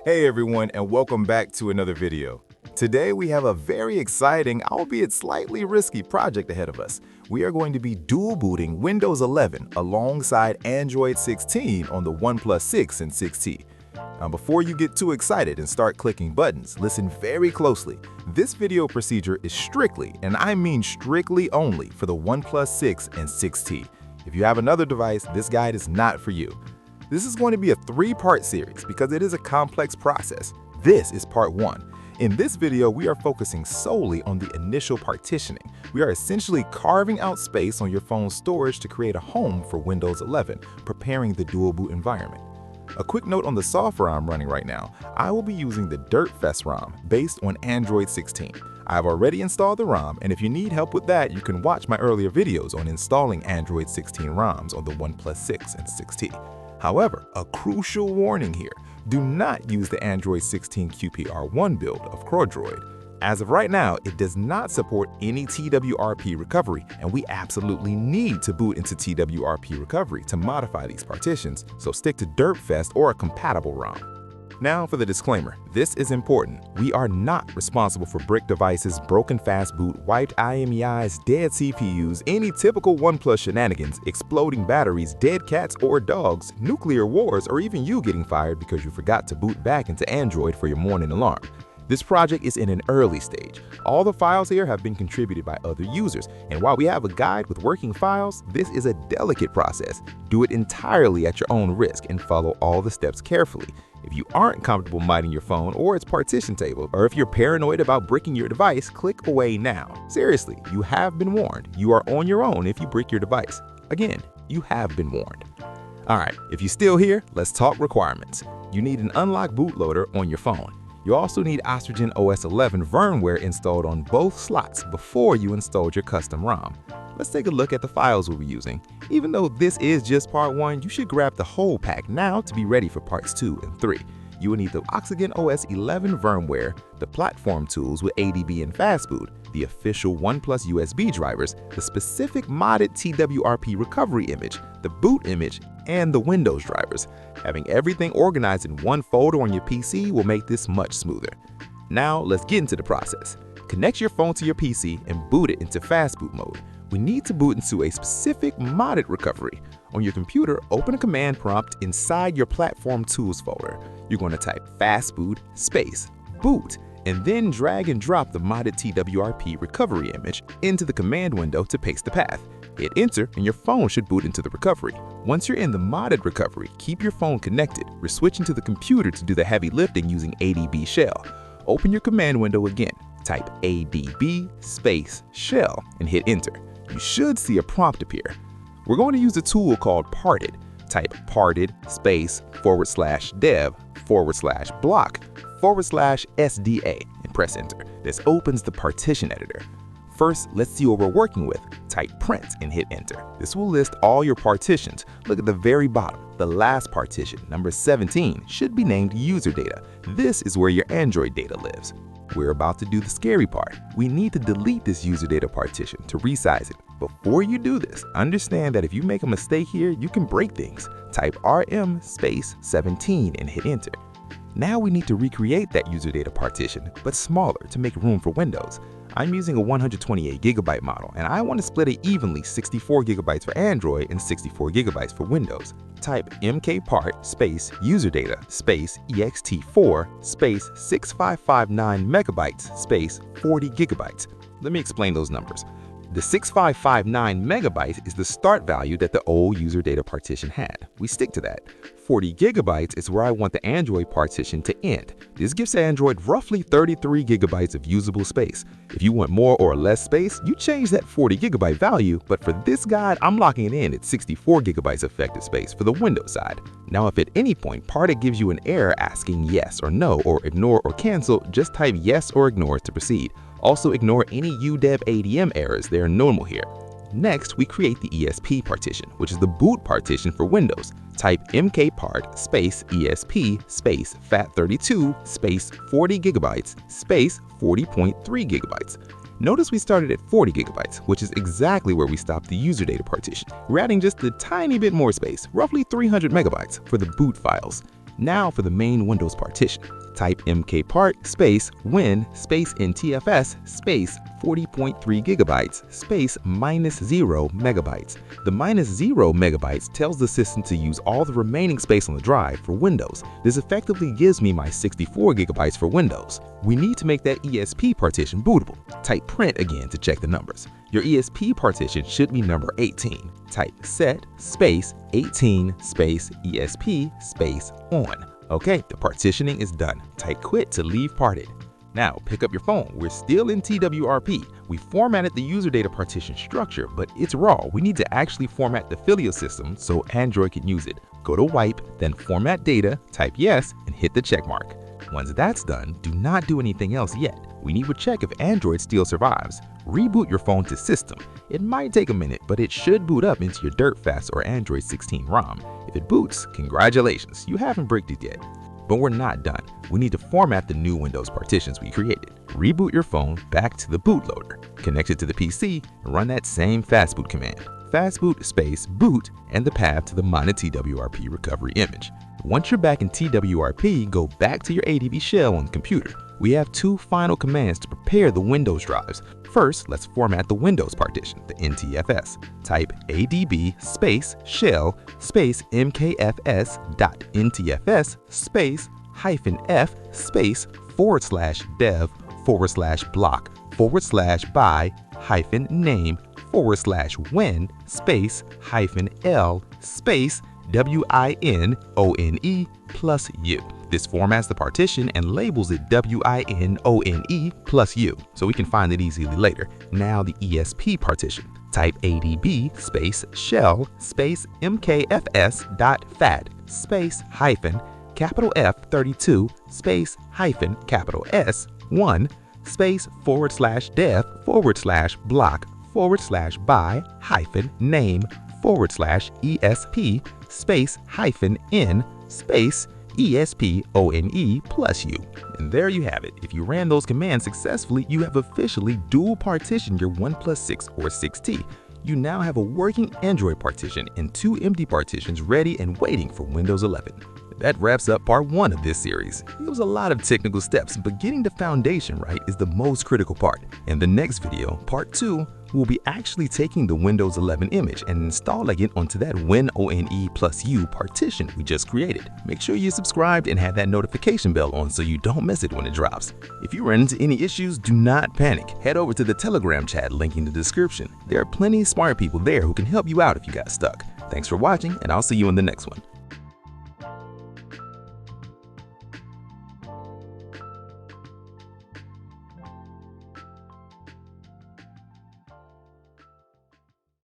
Hey everyone, and welcome back to another video. Today we have a very exciting, albeit slightly risky project ahead of us. We are going to be dual booting Windows 11 alongside Android 16 on the OnePlus 6 and 6T. Now before you get too excited and start clicking buttons, listen very closely. This video procedure is strictly, and I mean strictly only, for the OnePlus 6 and 6T. If you have another device, this guide is not for you. This is going to be a three-part series because it is a complex process. This is part 1. In this video, we are focusing solely on the initial partitioning. We are essentially carving out space on your phone's storage to create a home for Windows 11, preparing the dual boot environment. A quick note on the software I'm running right now. I will be using the Derpfest ROM based on Android 16. I've already installed the ROM, and if you need help with that, you can watch my earlier videos on installing Android 16 ROMs on the OnePlus 6 and 6T. However, a crucial warning here, do not use the Android 16 QPR1 build of CorelDROID. As of right now, it does not support any TWRP recovery, and we absolutely need to boot into TWRP recovery to modify these partitions, so stick to Derpfest or a compatible ROM. Now for the disclaimer, this is important. We are not responsible for brick devices, broken fastboot, wiped IMEIs, dead CPUs, any typical OnePlus shenanigans, exploding batteries, dead cats or dogs, nuclear wars, or even you getting fired because you forgot to boot back into Android for your morning alarm. This project is in an early stage. All the files here have been contributed by other users, and while we have a guide with working files, this is a delicate process. Do it entirely at your own risk and follow all the steps carefully. If you aren't comfortable mining your phone or its partition table, or if you're paranoid about bricking your device, click away now. Seriously, you have been warned. You are on your own if you brick your device. Again, you have been warned. Alright, if you're still here, let's talk requirements. You need an unlocked bootloader on your phone. You also need OxygenOS 11 firmware installed on both slots before you installed your custom ROM. Let's take a look at the files we'll be using. Even though this is just part 1, you should grab the whole pack now to be ready for parts 2 and 3. You will need the OxygenOS 11 firmware, the platform tools with ADB and Fastboot, the official OnePlus USB drivers, the specific modded TWRP recovery image, the boot image, and the Windows drivers. Having everything organized in one folder on your PC will make this much smoother. Now let's get into the process. Connect your phone to your PC and boot it into Fastboot mode. We need to boot into a specific modded recovery. On your computer, open a command prompt inside your platform tools folder. You're going to type fastboot space boot and then drag and drop the modded TWRP recovery image into the command window to paste the path. Hit enter and your phone should boot into the recovery. Once you're in the modded recovery, keep your phone connected. We're switching to the computer to do the heavy lifting using ADB shell. Open your command window again. Type ADB space shell and hit enter. You should see a prompt appear. We're going to use a tool called parted. Type parted space /dev/block/SDA and press enter. This opens the partition editor. First, let's see what we're working with. Type print and hit enter. This will list all your partitions. Look at the very bottom. The last partition, number 17, should be named user data. This is where your Android data lives. We're about to do the scary part. We need to delete this user data partition to resize it. Before you do this, understand that if you make a mistake here, you can break things. Type rm space 17 and hit enter. Now we need to recreate that user data partition, but smaller to make room for Windows. I'm using a 128GB model, and I want to split it evenly 64GB for Android and 64GB for Windows. Type mkpart space userdata space ext4 space 6559 megabytes space 40GB. Let me explain those numbers. The 6559 megabytes is the start value that the old user data partition had. We stick to that. 40GB is where I want the Android partition to end. This gives Android roughly 33GB of usable space. If you want more or less space, you change that 40GB value, but for this guide, I'm locking it in at 64GB effective space for the Windows side. Now, if at any point Parted gives you an error asking yes or no or ignore or cancel, just type yes or ignore to proceed. Also ignore any UDEV ADM errors, they are normal here. Next, we create the ESP partition, which is the boot partition for Windows. Type mkpart space ESP space FAT32 space 40GB space 40.3GB. Notice we started at 40GB, which is exactly where we stopped the user data partition. We're adding just a tiny bit more space, roughly 300 megabytes, for the boot files. Now for the main Windows partition. Type mkpart space win space ntfs space 40.3 gigabytes space -0 megabytes. The -0 megabytes tells the system to use all the remaining space on the drive for Windows. This effectively gives me my 64 gigabytes for Windows. We need to make that ESP partition bootable. Type print again to check the numbers. Your ESP partition should be number 18. Type set space 18 space ESP space on. Okay, the partitioning is done. Type quit to leave parted. Now pick up your phone. We're still in TWRP. We formatted the user data partition structure, but it's raw. We need to actually format the Filio system so Android can use it. Go to wipe, then format data, type yes, and hit the check mark. Once that's done, do not do anything else yet. We need to check if Android still survives. Reboot your phone to system. It might take a minute, but it should boot up into your Derpfest or Android 16 ROM. If it boots, congratulations, you haven't bricked it yet. But we're not done. We need to format the new Windows partitions we created. Reboot your phone back to the bootloader. Connect it to the PC and run that same fastboot command. Fastboot space boot and the path to the modded TWRP recovery image. Once you're back in TWRP, go back to your ADB shell on the computer. We have two final commands to prepare the Windows drives. First, let's format the Windows partition, the NTFS. Type ADB space shell space mkfs.ntfs space -f space /dev/block/by-name /win space -l space WINONE plus U. This formats the partition and labels it WINONE plus U, so we can find it easily later. Now the ESP partition. Type ADB space shell space mkfs.fat space -F32 space -S1 space /dev/block/by-name /ESP space -N space ESPONE plus U. And there you have it. If you ran those commands successfully, you have officially dual partitioned your OnePlus 6 or 6T. You now have a working Android partition and two empty partitions ready and waiting for Windows 11. That wraps up part 1 of this series. It was a lot of technical steps, but getting the foundation right is the most critical part. In the next video, part 2, we'll be actually taking the Windows 11 image and installing it onto that WinONE plus U partition we just created. Make sure you're subscribed and have that notification bell on so you don't miss it when it drops. If you run into any issues, do not panic. Head over to the Telegram chat link in the description. There are plenty of smart people there who can help you out if you got stuck. Thanks for watching, and I'll see you in the next one.